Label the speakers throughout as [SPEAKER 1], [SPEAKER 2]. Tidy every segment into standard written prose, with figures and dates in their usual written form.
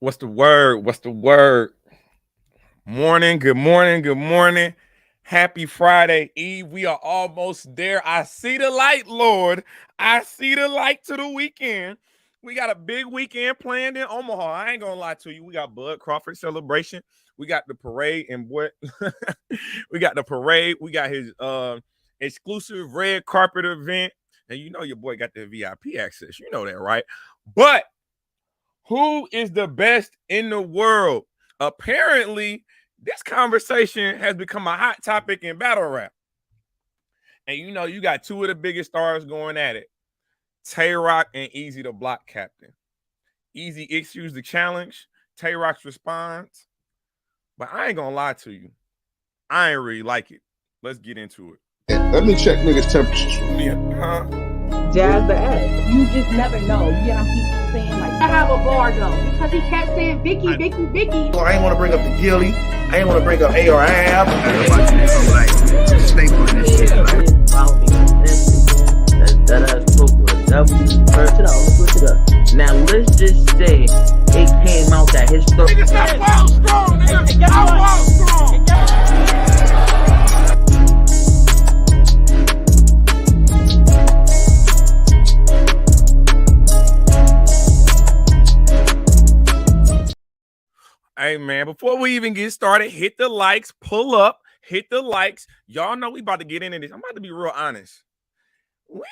[SPEAKER 1] What's the word? What's the word? Morning, good morning, good morning. Happy Friday Eve. We are almost there. I see the light, Lord. I see the light to the weekend. We got a big weekend planned in Omaha. I ain't gonna lie to you. We got Bud Crawford celebration. We got the parade and what we got the parade. We got his exclusive red carpet event. And you know your boy got the VIP access. You know that, right? But who is the best in the world? Apparently, this conversation has become a hot topic in battle rap. And you know, you got two of the biggest stars going at it. Tay Roc and Eazy the Block captain. Eazy issues the challenge. Tay Roc's response. But I ain't gonna lie to you. I ain't really like it. Let's get into it.
[SPEAKER 2] Let me check niggas' temperatures.
[SPEAKER 1] Yeah, huh?
[SPEAKER 3] Jazz the S. You just never know. You know, keep saying like, I have a bar though, because he kept saying Vicky, Vicky, Vicky.
[SPEAKER 4] I ain't want to bring up the Gilly. I ain't want to bring up ARAB.
[SPEAKER 5] Stay on this shit. Follow me on Instagram. That's Search it out. Let's switch it up. Now let's just say it came out that his story.
[SPEAKER 1] Nigga, stop wild strong, nigga. I'm wild strong. Hey man, before we even get started, hit the likes, pull up, hit the likes. Y'all know we about to get into this. I'm about to be real honest. We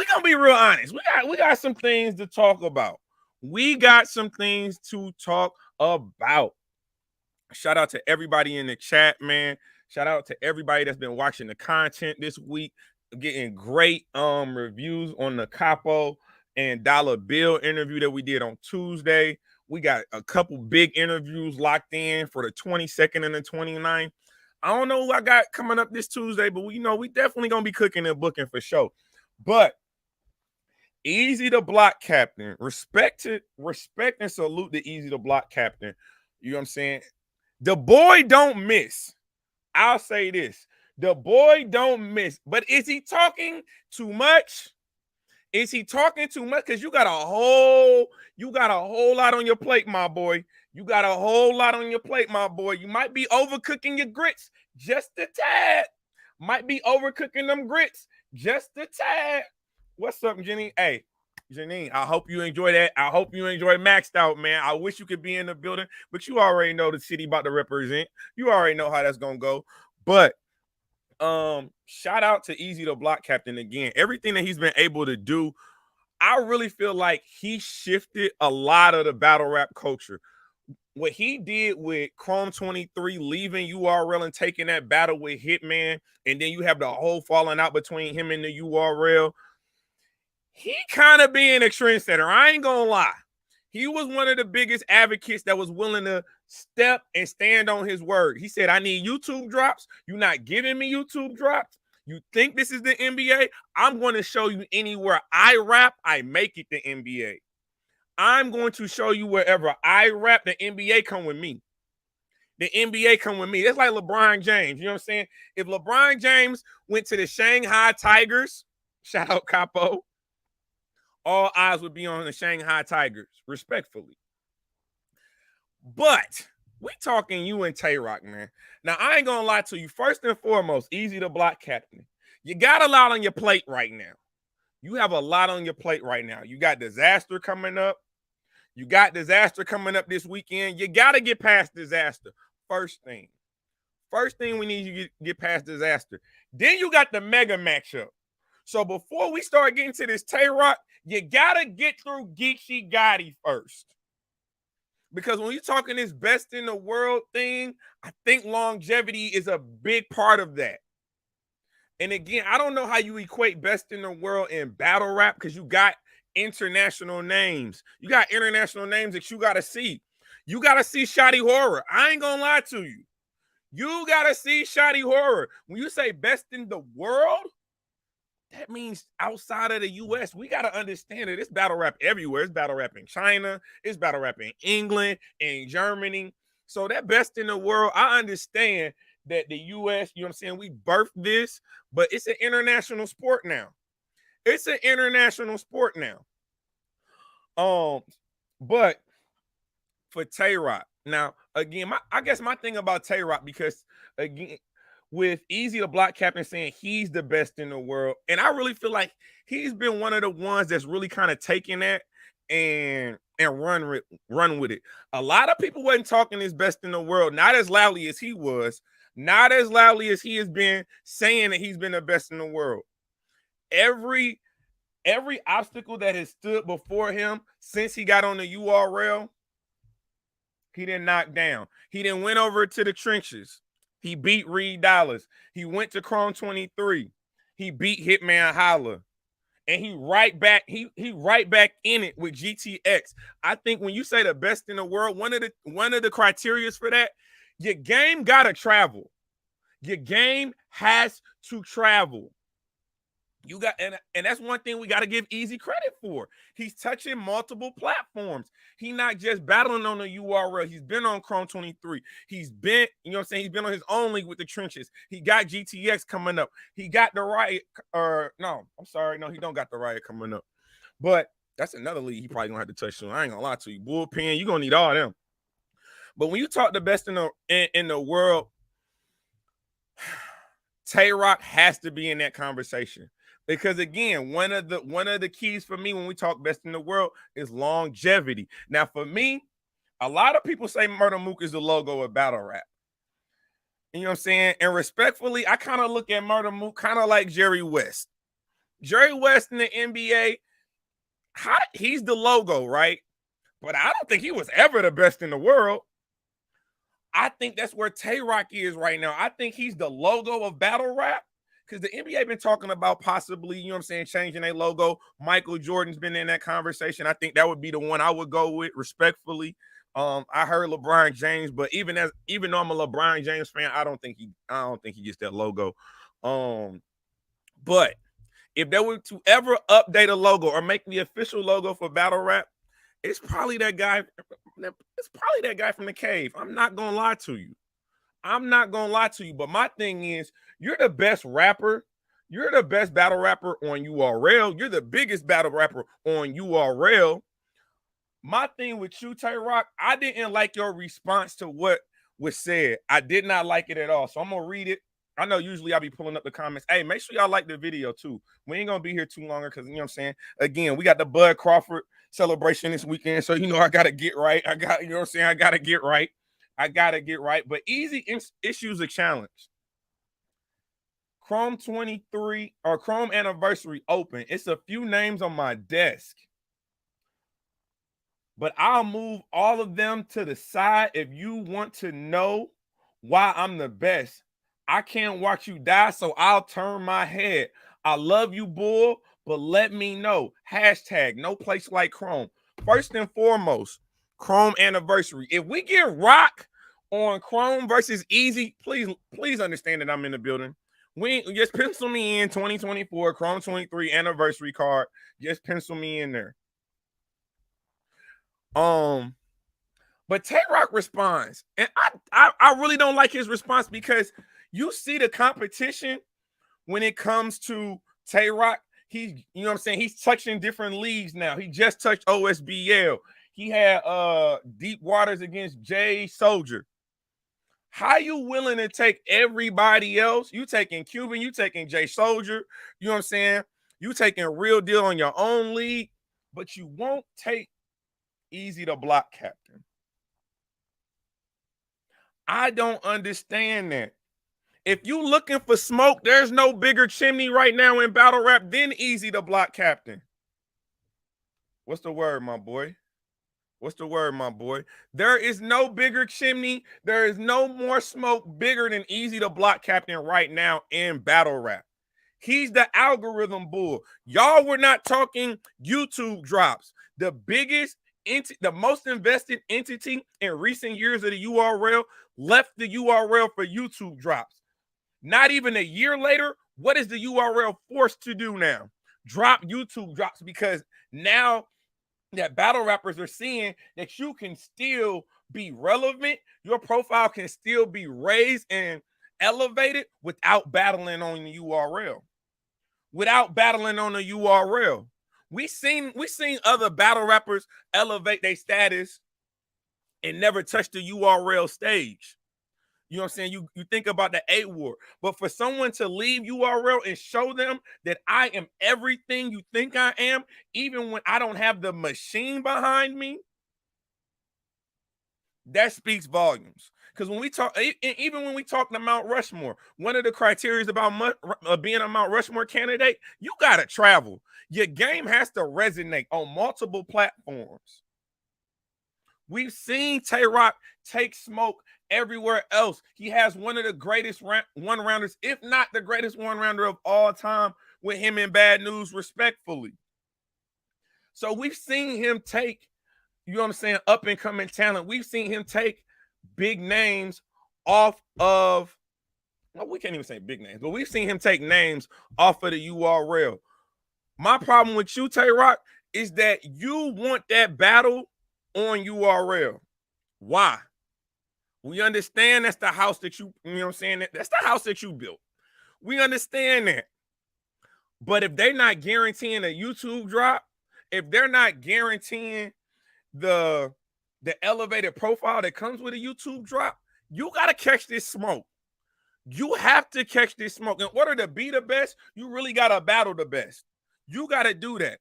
[SPEAKER 1] gonna be real honest. We got some things to talk about. We got some things to talk about. Shout out to everybody in the chat, man. Shout out to everybody that's been watching the content this week, getting great reviews on the Capo and Dollar Bill interview that we did on Tuesday. We got a couple big interviews locked in for the 22nd and the 29th. I don't know who I got coming up this Tuesday, but we definitely gonna be cooking and booking for sure. But Eazy the Block captain, respect and salute the Eazy the Block captain. You know what I'm saying? The boy don't miss. I'll say this. The boy don't miss. But is he talking too much? Is he talking too much? Because you got a whole lot on your plate, my boy. You got a whole lot on your plate, my boy. You might be overcooking your grits just a tad. Might be overcooking them grits just a tad. What's up, Jenny? Hey, Janine, I hope you enjoy that. I hope you enjoy Maxed Out, man. I wish you could be in the building, but you already know the city about to represent. You already know how that's gonna go. But shout out to Eazy the Block captain again. Everything that he's been able to do, I really feel like he shifted a lot of the battle rap culture. What he did with Chrome 23 leaving URL and taking that battle with Hitman, and then you have the whole falling out between him and the URL. He kind of being a trendsetter. I ain't gonna lie. He was one of the biggest advocates that was willing to step and stand on his word. He said, I need YouTube drops. You're not giving me YouTube drops. You think this is the NBA? I'm going to show you anywhere I rap, I make it the NBA. I'm going to show you wherever I rap, the NBA come with me. The NBA come with me. It's like LeBron James. You know what I'm saying? If LeBron James went to the Shanghai Tigers, shout out Capo, all eyes would be on the Shanghai Tigers, respectfully. But we talking you and Tay Roc, man. Now, I ain't gonna lie to you. First and foremost, Eazy the Block captain. You got a lot on your plate right now. You have a lot on your plate right now. You got disaster coming up. You got disaster coming up this weekend. You got to get past disaster. First thing we need you to get past disaster. Then you got the mega matchup. So before we start getting to this Tay Roc, you got to get through Geechee Gotti first. Because when you're talking this best in the world thing, I think longevity is a big part of that. And again, I don't know how you equate best in the world in battle rap because you got international names. You got international names that you got to see. You got to see Shotty Horror. I ain't going to lie to you. You got to see Shotty Horror. When you say best in the world, that means outside of the U.S., we got to understand that it's battle rap everywhere. It's battle rap in China. It's battle rap in England, in Germany. So that best in the world, I understand that the U.S., you know what I'm saying, we birthed this, but it's an international sport now. It's an international sport now. But for Tay Roc. Now, again, I guess my thing about Tay Roc, because again, with Eazy the Block captain saying he's the best in the world, and I really feel like he's been one of the ones that's really kind of taken that and run with it. A lot of people wasn't talking his best in the world, not as loudly as he was, not as loudly as he has been saying that he's been the best in the world. Every obstacle that has stood before him since he got on the URL, he didn't knock down. He didn't went over to the trenches. He beat Reed Dollars. He went to Chrome 23. He beat Hitman Holla. And he right back in it with GTX. I think when you say the best in the world, one of the criteria for that, your game gotta travel. Your game has to travel. You got, and that's one thing we got to give Eazy credit for. He's touching multiple platforms. He's not just battling on the URL. He's been on Chrome 23. He's been, you know what I'm saying? He's been on his own league with the trenches. He got GTX coming up. He got the Riot, no, he don't got the Riot coming up. But that's another league he probably gonna have to touch soon. I ain't gonna lie to you. Bullpen, you're gonna need all of them. But when you talk the best in the world, Tay Roc has to be in that conversation. Because again, one of the keys for me when we talk best in the world is longevity. Now, for me, a lot of people say Murder Mook is the logo of battle rap. You know what I'm saying? And respectfully, I kind of look at Murder Mook kind of like Jerry West. Jerry West in the NBA, he's the logo, right? But I don't think he was ever the best in the world. I think that's where Tay Roc is right now. I think he's the logo of battle rap. Because the NBA been talking about possibly, you know what I'm saying, changing their logo. Michael Jordan's been in that conversation. I think that would be the one I would go with, respectfully. I heard LeBron James, but even though I'm a LeBron James fan, I don't think he gets that logo. But if they were to ever update a logo or make the official logo for battle rap, it's probably that guy. It's probably that guy from the cave. I'm not gonna lie to you. But my thing is, you're the best rapper. You're the best battle rapper on URL. You're the biggest battle rapper on URL. My thing with you, Tay Roc, I didn't like your response to what was said. I did not like it at all. So I'm going to read it. I know usually I'll be pulling up the comments. Hey, make sure y'all like the video too. We ain't going to be here too longer because, you know what I'm saying? Again, we got the Bud Crawford celebration this weekend. So, you know, I got to get right. You know what I'm saying? I got to get right. But Eazy issues a challenge. Chrome 23 or Chrome anniversary open. It's a few names on my desk. But I'll move all of them to the side if you want to know why I'm the best. I can't watch you die, so I'll turn my head. I love you, bull, but let me know. Hashtag no place like Chrome. First and foremost, Chrome anniversary. If we get Rock on Chrome versus Eazy, please understand that I'm in the building. We just pencil me in 2024 Chrome 23 anniversary card. Just pencil me in there. But Tay Roc responds, and I really don't like his response because you see the competition when it comes to Tay Roc. You know what I'm saying? He's touching different leagues now. He just touched OSBL. He had Deep Waters against Jay Soldier. How you willing to take everybody else? You taking Cuban, you taking Jay Soldier, you know what I'm saying? You taking Real Deal on your own league, but you won't take Eazy the Block captain. I don't understand that. If you looking for smoke, there's no bigger chimney right now in battle rap than Eazy the Block captain. What's the word, my boy? There is no bigger chimney. There is no more smoke bigger than Eazy the Block captain right now in battle rap. He's the algorithm bull. Y'all were not talking YouTube drops. The biggest, the most invested entity in recent years of the URL left the URL for YouTube drops. Not even a year later, what is the URL forced to do now? Drop YouTube drops, because now that battle rappers are seeing that you can still be relevant, your profile can still be raised and elevated without battling on the URL. We seen other battle rappers elevate their status and never touched the URL stage. You know what I'm saying? You think about the A War, but for someone to leave URL and show them that I am everything you think I am, even when I don't have the machine behind me, that speaks volumes. Because when we talk, even when we talk to Mount Rushmore, one of the criteria about being a Mount Rushmore candidate, you got to travel. Your game has to resonate on multiple platforms. We've seen Tay Roc take smoke everywhere else. He has one of the greatest one-rounders, if not the greatest one-rounder of all time, with him in Bad News, respectfully. So we've seen him take, you know what I'm saying, up-and-coming talent. We've seen him take big names off of, well, we can't even say big names, but we've seen him take names off of the URL. My problem with you, Tay Roc, is that you want that battle on URL. Why? We understand that's the house that you know what I'm saying? That's the house that you built. We understand that. But if they're not guaranteeing a YouTube drop, if they're not guaranteeing the elevated profile that comes with a YouTube drop, you got to catch this smoke. You have to catch this smoke. In order to be the best, you really got to battle the best. You got to do that.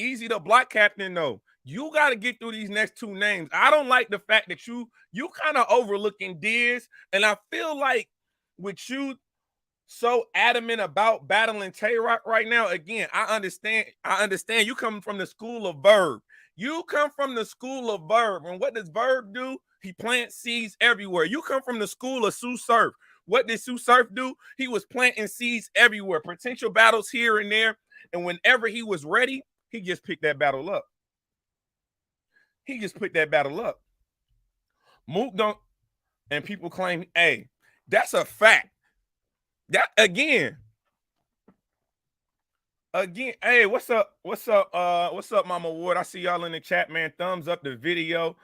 [SPEAKER 1] Eazy the Block captain, though. You got to get through these next two names. I don't like the fact that you kind of overlooking Diz, and I feel like with you so adamant about battling Tay Roc right now, again, I understand you come from the school of Verb. You come from the school of Verb, and what does Verb do? He plants seeds everywhere. You come from the school of Sue Surf. What did Sue Surf do? He was planting seeds everywhere, potential battles here and there, and whenever he was ready, he just picked that battle up. He just put that battle up. Mook don't, and people claim, hey, that's a fact. That again, hey, what's up, Mama Ward? I see y'all in the chat, man. Thumbs up the video.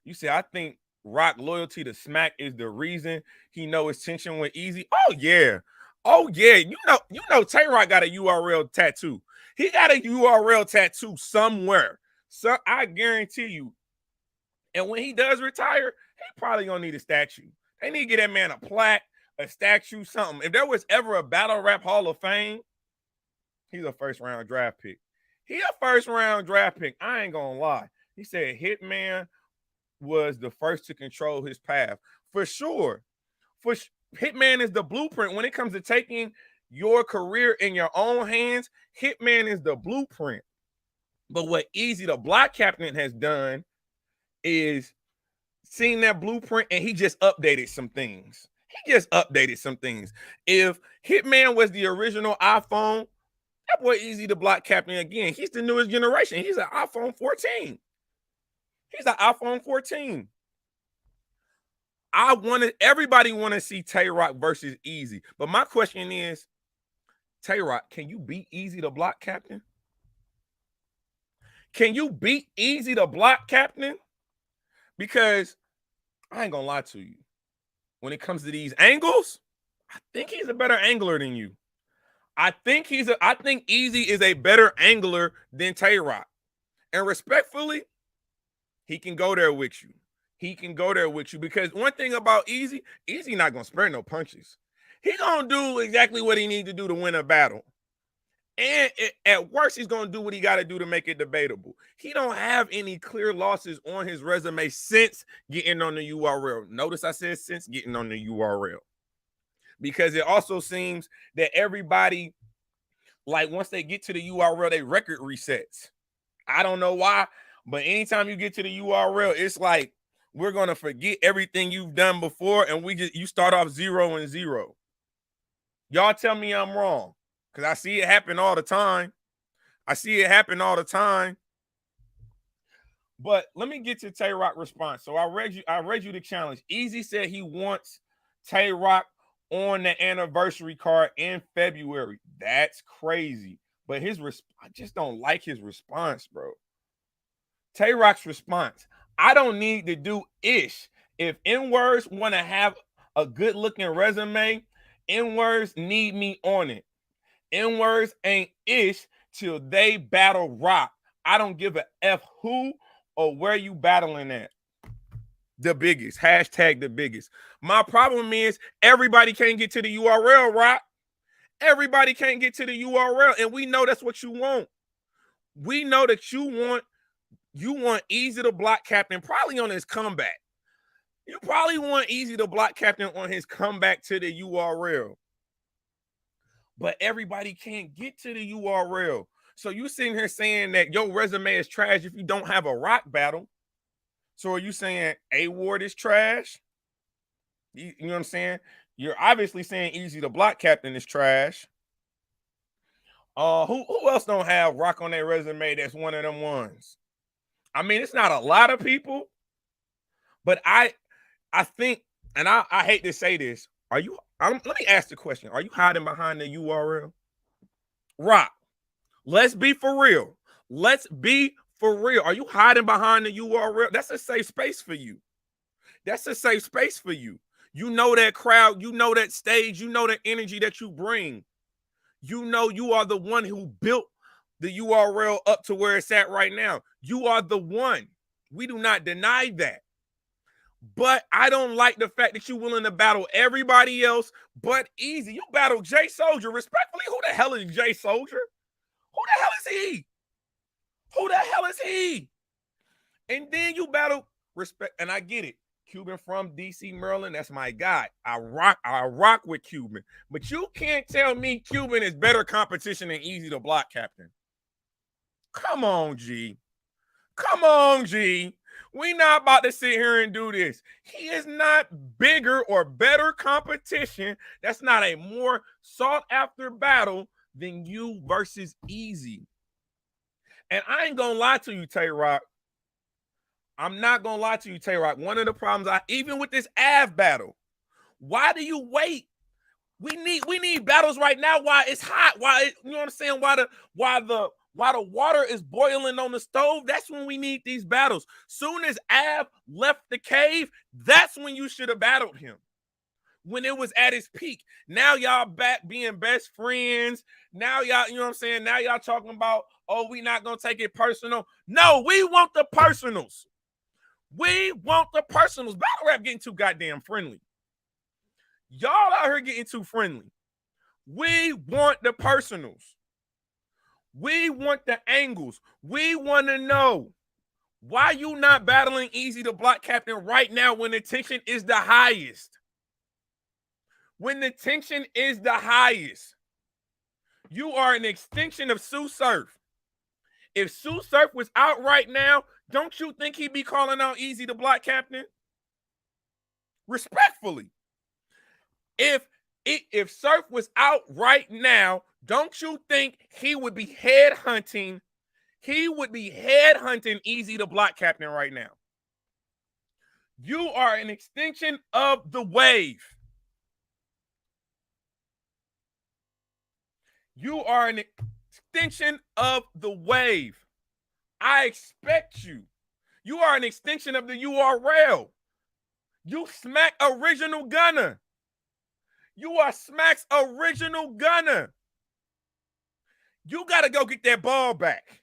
[SPEAKER 1] You say, I think Roc loyalty to Smack is the reason he know his tension with Eazy. Oh yeah. You know, Tay Roc got a URL tattoo. He got a URL tattoo somewhere. So I guarantee you. And when he does retire, he probably gonna need a statue. They need to get that man a plaque, a statue, something. If there was ever a battle rap Hall of Fame, he's a first-round draft pick. I ain't gonna lie. He said Hitman was the first to control his path. For sure. Hitman is the blueprint. When it comes to taking your career in your own hands, Hitman is the blueprint. But what Eazy the Block captain has done is seen that blueprint and he just updated some things. If Hitman was the original iPhone, that boy Eazy the Block captain, again, he's the newest generation. He's an iPhone 14. Everybody want to see Tay Roc versus Eazy. But my question is, Tay Roc, can you beat Eazy the Block captain? Can you beat Eazy the Block captain? Because I ain't gonna lie to you. When it comes to these angles, I think he's a better angler than you. I think Eazy is a better angler than Tay Roc. And respectfully, he can go there with you. Because one thing about Eazy not gonna spare no punches. He gonna do exactly what he needs to do to win a battle. And at worst, he's going to do what he got to do to make it debatable. He don't have any clear losses on his resume since getting on the URL. Notice I said since getting on the URL. Because it also seems that everybody, like once they get to the URL, they record resets. I don't know why, but anytime you get to the URL, it's like we're going to forget everything you've done before, and you start off 0-0. Y'all tell me I'm wrong. Because I see it happen all the time. But let me get to Tay Roc response. So I read you the challenge. Eazy said he wants Tay Roc on the anniversary card in February. That's crazy. But I just don't like his response, bro. Tay Roc's response. I don't need to do ish. If N-words want to have a good looking resume, N-words need me on it. N-words ain't ish till they battle Roc. I don't give a F who or where you battling at? The biggest. Hashtag the biggest. My problem is everybody can't get to the URL, right? Everybody can't get to the URL, and we know that's what you want. We know that you want Eazy the Block captain probably on his comeback. You probably want Eazy the Block captain on his comeback to the URL. But everybody can't get to the URL. So you sitting here saying that your resume is trash if you don't have a rock battle. So are you saying A Ward is trash? You know what I'm saying? You're obviously saying Eazy the Block captain is trash. Who else don't have rock on their resume that's one of them ones? I mean, it's not a lot of people, but I think, and I hate to say this, let me ask the question. Are you hiding behind the URL? Rock, let's be for real. Let's be for real. Are you hiding behind the URL? That's a safe space for you. That's a safe space for you. You know that crowd, you know that stage, you know the energy that you bring. You know you are the one who built the URL up to where it's at right now. You are the one. We do not deny that. But I don't like the fact that you're willing to battle everybody else but Eazy. You battle Jay Soldier. Respectfully, who the hell is Jay Soldier? Who the hell is he? Who the hell is he? And then you battle respect, and I get it. Cuban from DC, Maryland, that's my guy. I rock with Cuban. But you can't tell me Cuban is better competition than Eazy the Block captain. Come on, G. Come on, G. We not about to sit here and do this. He is not bigger or better competition. That's not a more sought after battle than you versus Eazy. And I ain't gonna lie to you, Tay Roc. I'm not gonna lie to you, Tay Roc. One of the problems even with this Av battle, why do you wait? We need battles right now while it's hot. You know what I'm saying? While the water is boiling on the stove, that's when we need these battles. Soon as Av left the cave, that's when you should have battled him. When it was at its peak. Now y'all back being best friends. Now y'all, you know what I'm saying? Now y'all talking about, oh, we not gonna take it personal. No, we want the personals. We want the personals. Battle rap getting too goddamn friendly. Y'all out here getting too friendly. We want the personals. We want the angles. We want to know why you not battling Eazy the Block captain right now when the tension is the highest. When the tension is the highest. You are an extension of Sue Surf. If Sue Surf was out right now, don't you think he'd be calling out Eazy the Block captain? Respectfully. If Surf was out right now, don't you think he would be headhunting? He would be headhunting Eazy the Block captain right now. You are an extension of the wave. You are an extension of the wave. I expect you. You are an extension of the URL. You Smack original gunner. You are Smack's original gunner. You got to go get that ball back.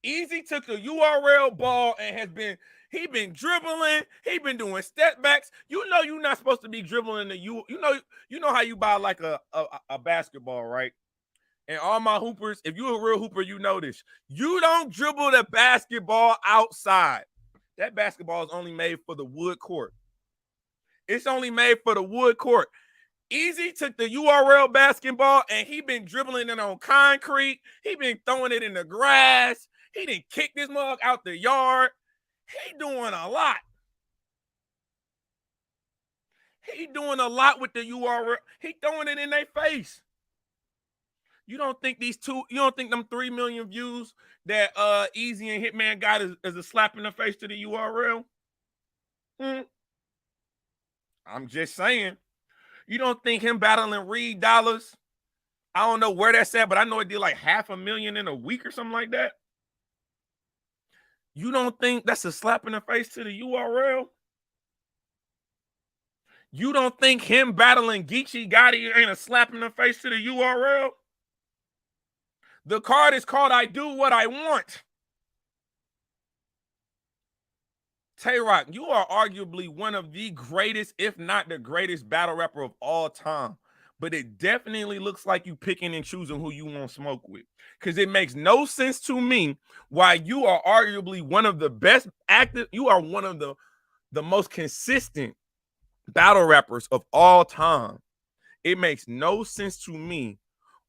[SPEAKER 1] Eazy took the URL ball and he been dribbling. He been doing step backs. You know you're not supposed to be dribbling you know how you buy like a basketball, right? And all my hoopers, if you're a real hooper, you know this. You don't dribble the basketball outside. That basketball is only made for the wood court. It's only made for the wood court. Eazy took the URL basketball and he been dribbling it on concrete. He been throwing it in the grass. He didn't kick this mug out the yard. He doing a lot. He doing a lot with the URL. He throwing it in their face. You don't think them 3 million views that Eazy and Hitman got is a slap in the face to the URL? I'm just saying. You don't think him battling Reed Dollars? I don't know where that's at, but I know it did like 500,000 in a week or something like that. You don't think that's a slap in the face to the URL? You don't think him battling Geechee Gotti ain't a slap in the face to the URL? The card is called I Do What I Want. Tay Roc, you are arguably one of the greatest, if not the greatest battle rapper of all time. But it definitely looks like you picking and choosing who you want to smoke with. Because it makes no sense to me why you are arguably one of the best active, you are one of the most consistent battle rappers of all time. It makes no sense to me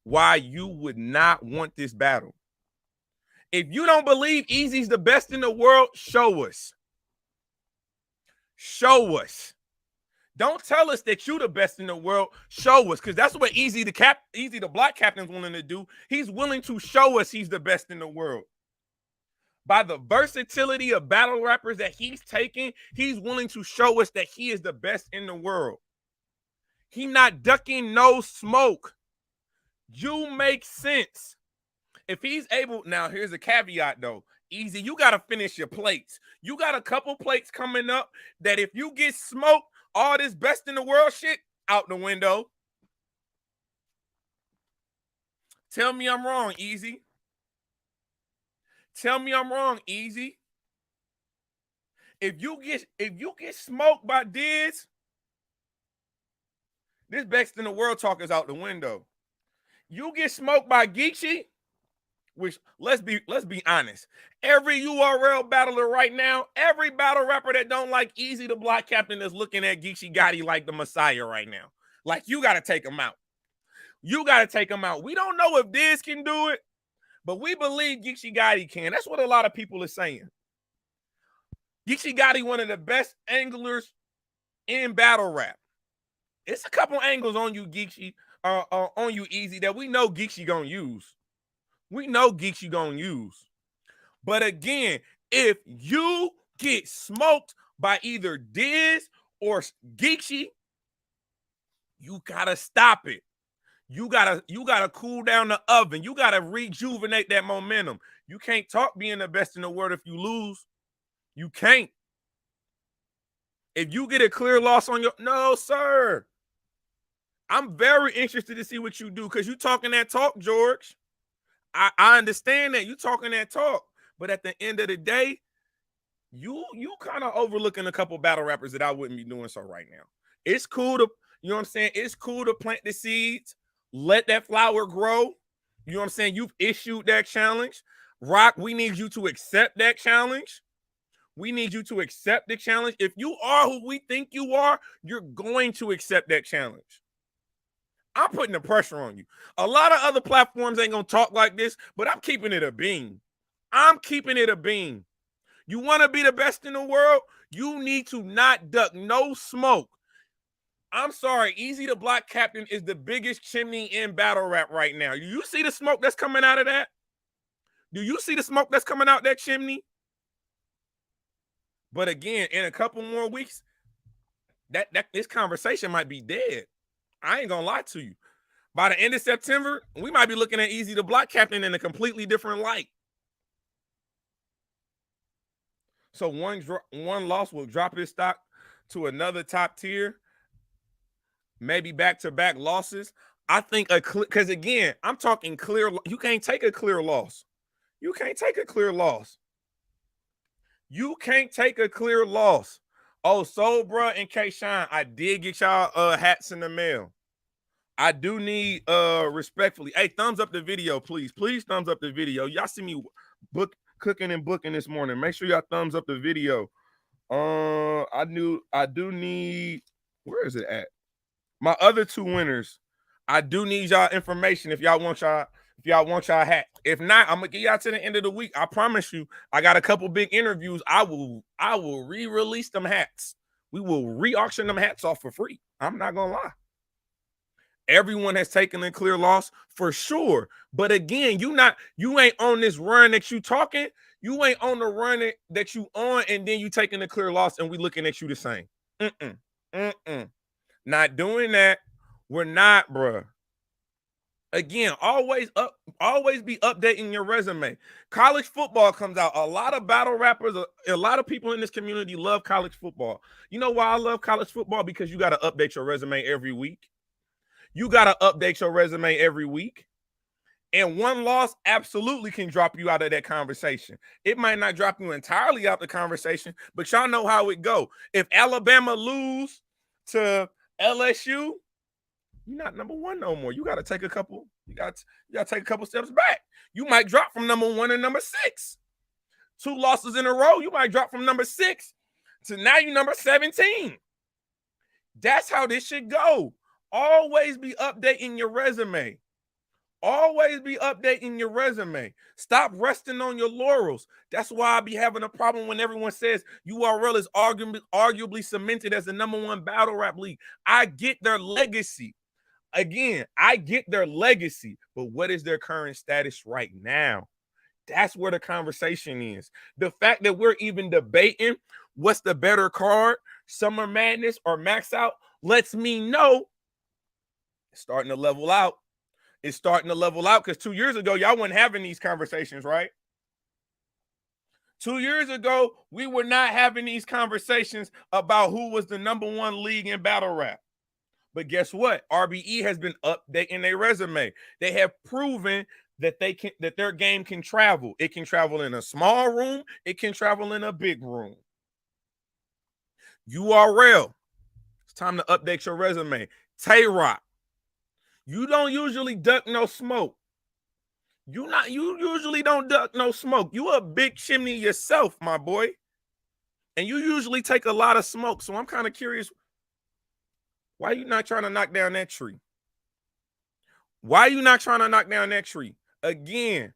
[SPEAKER 1] why you would not want this battle. If you don't believe Eazy's the best in the world, show us. Show us. Don't tell us that you're the best in the world. Show us, because that's what Eazy the Block captain's willing to do. He's willing to show us he's the best in the world. By the versatility of battle rappers that he's taking, he's willing to show us that he is the best in the world. He not ducking no smoke. You make sense. If he's able, now here's a caveat though. Eazy, you got to finish your plates. You got a couple plates coming up that if you get smoked, all this best in the world shit out the window. Tell me I'm wrong, Eazy. Tell me I'm wrong, Eazy. If you get smoked by Diz, this best in the world talk is out the window. You get smoked by Geechee, which let's be honest. Every URL battler right now, every battle rapper that don't like Eazy the Block captain is looking at Geechee Gotti like the Messiah right now. Like, you got to take him out. You got to take him out. We don't know if Diz can do it, but we believe Geechee Gotti can. That's what a lot of people are saying. Geechee Gotti, one of the best anglers in battle rap. It's a couple angles on you, Geechee, on you, Eazy, that we know Geechee gonna use. We know Geechee gonna use. But again, if you get smoked by either Diz or Geechee, you gotta stop it. You gotta cool down the oven. You gotta rejuvenate that momentum. You can't talk being the best in the world if you lose. You can't. If you get a clear loss on your, no, sir. I'm very interested to see what you do, because you talking that talk, George. I understand that you talking that talk, but at the end of the day, you kind of overlooking a couple battle rappers that I wouldn't be doing so right now. It's cool to, you know what I'm saying? It's cool to plant the seeds, let that flower grow. You know what I'm saying? You've issued that challenge. Roc, we need you to accept that challenge. We need you to accept the challenge. If you are who we think you are, you're going to accept that challenge. I'm putting the pressure on you. A lot of other platforms ain't going to talk like this, but I'm keeping it a beam. I'm keeping it a beam. You want to be the best in the world? You need to not duck no smoke. I'm sorry, Eazy the Block captain is the biggest chimney in battle rap right now. Do you see the smoke that's coming out of that? Do you see the smoke that's coming out that chimney? But again, in a couple more weeks, that this conversation might be dead. I ain't gonna lie to you. By the end of September, we might be looking at Eazy the Block captain in a completely different light. So one loss will drop his stock to another top tier. Maybe back-to-back losses. I think because again, I'm talking clear. You can't take a clear loss. You can't take a clear loss. You can't take a clear loss. Oh, Soul Bruh and K-Shine, I did get y'all hats in the mail. I do need respectfully. Hey, thumbs up the video, please. Please thumbs up the video. Y'all see me cooking and booking this morning. Make sure y'all thumbs up the video. I do need, where is it at? My other two winners. I do need y'all information if y'all want y'all hat. If not, I'm gonna get y'all to the end of the week. I promise you, I got a couple big interviews. I will re-release them hats. We will re-auction them hats off for free. I'm not gonna lie. Everyone has taken a clear loss for sure. But again, you ain't on this run that you talking. You ain't on the run that you on, and then you taking a clear loss and we looking at you the same. Not doing that. We're not, bruh. Again, always be updating your resume. College football comes out. A lot of battle rappers, a lot of people in this community love college football. You know why I love college football? Because you got to update your resume every week. You got to update your resume every week. And one loss absolutely can drop you out of that conversation. It might not drop you entirely out the conversation, but y'all know how it go. If Alabama lose to LSU, you're not number one no more. You got to take a couple. You got to take a couple steps back. You might drop from number 1 to number 6. 2 losses in a row, you might drop from number 6 to now you number 17. That's how this should go. Always be updating your resume. Always be updating your resume. Stop resting on your laurels. That's why I be having a problem when everyone says URL is arguably cemented as the #1 battle rap league. I get their legacy. Again, I get their legacy, but what is their current status right now? That's where the conversation is. The fact that we're even debating what's the better card, Summer Madness or Max Out, lets me know it's starting to level out. It's starting to level out because 2 years ago, y'all weren't having these conversations, right? 2 years ago, we were not having these conversations about who was the #1 league in battle rap. But guess what? RBE has been updating their resume. They have proven that that their game can travel. It can travel in a small room. It can travel in a big room. URL. It's time to update your resume. Tay Roc. You don't usually duck no smoke. You usually don't duck no smoke. You a big chimney yourself, my boy. And you usually take a lot of smoke. So I'm kind of curious, why are you not trying to knock down that tree? Why are you not trying to knock down that tree? Again,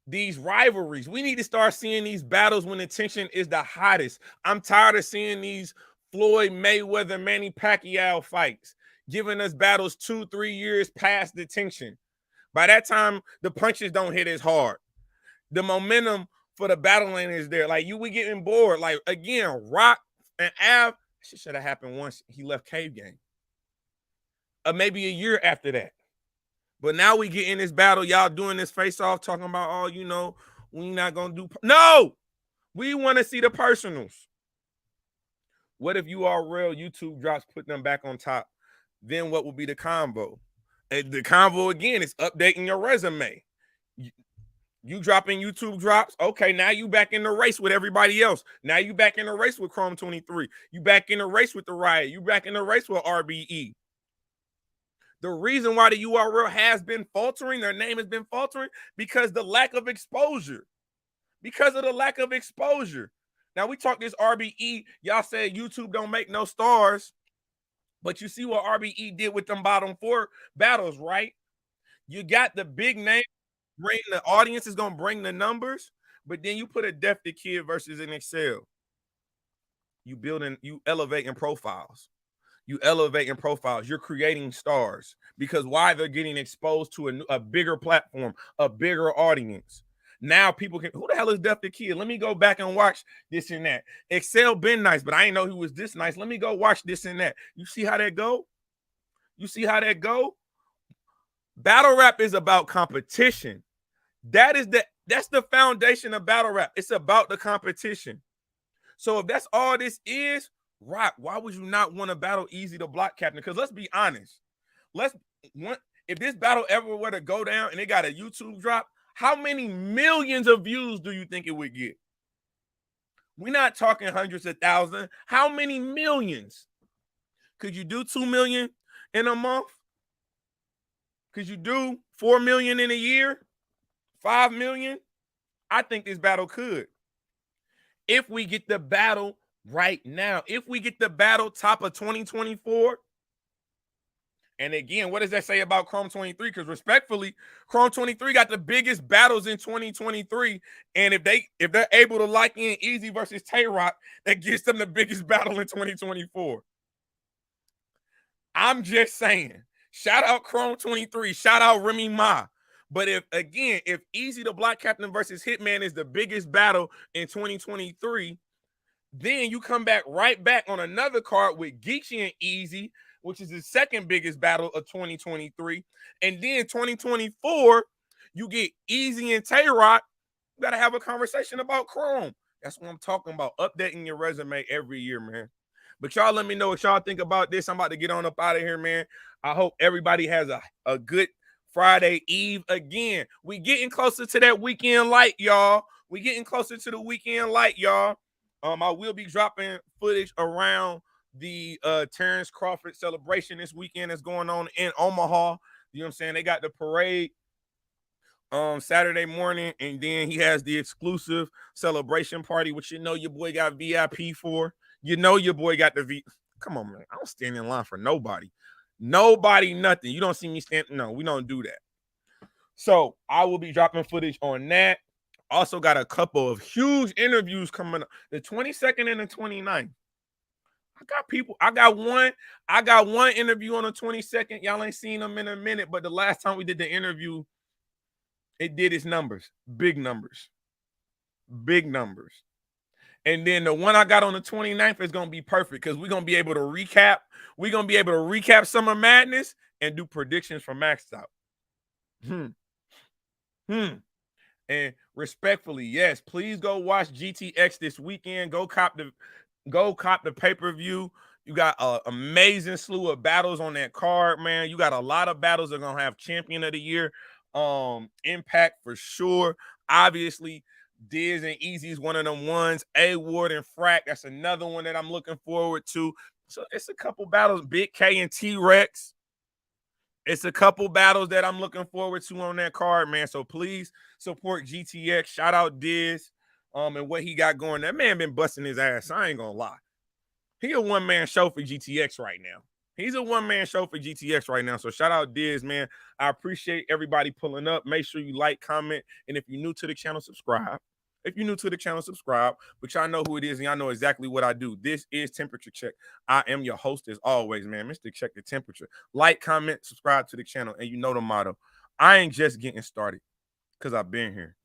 [SPEAKER 1] these rivalries. We need to start seeing these battles when the tension is the hottest. I'm tired of seeing these Floyd Mayweather, Manny Pacquiao fights, giving us battles 2-3 years past the tension. By that time, the punches don't hit as hard. The momentum for the battling is there. Like, we getting bored. Like, again, Rock and Av, shit should have happened once he left Cave Game. Maybe a year after that. But now we get in this battle. Y'all doing this face-off, talking about, oh, we not going to do. No! We want to see the personals. What if URL YouTube drops, put them back on top? Then what will be the combo? And the combo, again, is updating your resume. You dropping YouTube drops. Okay, now you back in the race with everybody else. Now you back in the race with Chrome 23. You back in the race with the Riot. You back in the race with RBE. The reason why the URL has been faltering, their name has been faltering, because the lack of exposure. Because of the lack of exposure. Now, we talk this RBE. Y'all say YouTube don't make no stars. But you see what RBE did with them bottom 4 battles, right? You got the big name, bring the audience is going to bring the numbers, but then you put a Defty Kid versus an Excel. You elevating profiles. You're creating stars, because why? They're getting exposed to a bigger platform, a bigger audience. Now people can, who the hell is Defty Kid? Let me go back and watch this and that. Excel been nice, but I ain't know who was this nice. Let me go watch this and that. You see how that go? Battle rap is about competition. That's the foundation of battle rap. It's about the competition. So if that's all this is, Rock, why would you not want to battle Eazy the Block captain? Because let's be honest. If this battle ever were to go down and it got a YouTube drop, how many millions of views do you think it would get? We're not talking hundreds of thousands. How many millions? Could you do 2 million in a month? Could you do 4 million in a year? 5 million? I think this battle could. If we get the battle right now, if we get the battle top of 2024, and again, what does that say about Chrome 23? Because respectfully, Chrome 23 got the biggest battles in 2023. And if they're able to lock in Eazy versus Tay Roc, that gives them the biggest battle in 2024. I'm just saying. Shout out Chrome 23. Shout out Remy Ma. But if Eazy the Block captain versus Hitman is the biggest battle in 2023, then you come back on another card with Geechee and Eazy, which is the second biggest battle of 2023. And then 2024, you get Eazy and Tay Roc. You got to have a conversation about Chrome. That's what I'm talking about, updating your resume every year, man. But y'all let me know what y'all think about this. I'm about to get on up out of here, man. I hope everybody has a good Friday Eve again. We getting closer to that weekend light, y'all. We getting closer to the weekend light, y'all. I will be dropping footage around the Terrence Crawford celebration this weekend that's going on in Omaha. You know what I'm saying? They got the parade Saturday morning, and then he has the exclusive celebration party, which you know your boy got VIP for. You know your boy got the Come on, man. I don't stand in line for nobody. Nobody, nothing. You don't see me stand. No, we don't do that. So I will be dropping footage on that. Also got a couple of huge interviews coming up. The 22nd and the 29th. I got one interview on the 22nd. Y'all ain't seen them in a minute, but the last time we did the interview, it did its numbers. Big numbers. Big numbers. And then the one I got on the 29th is going to be perfect because we're going to be able to recap. We're going to be able to recap Summer Madness and do predictions for Maxed Out. And respectfully, yes, please go watch GTX this weekend. Go cop the pay-per-view. You got an amazing slew of battles on that card, man. You got a lot of battles that are going to have champion of the year impact for sure. Obviously, Diz and Eazy is one of them ones. A Ward and Frack, that's another one that I'm looking forward to. So it's a couple battles. Big K and T-Rex. It's a couple battles that I'm looking forward to on that card, man. So please support GTX. Shout out Diz and what he got going. That man been busting his ass. I ain't gonna lie. He a one-man show for GTX right now. He's a one-man show for GTX right now. So shout out Diz, man. I appreciate everybody pulling up. Make sure you like, comment, and if you're new to the channel, subscribe. If you're new to the channel, subscribe. But y'all know who it is, and y'all know exactly what I do. This is Temperature Check. I am your host as always, man. Mr. Check the Temperature. Like, comment, subscribe to the channel, and you know the motto. I ain't just getting started because I've been here.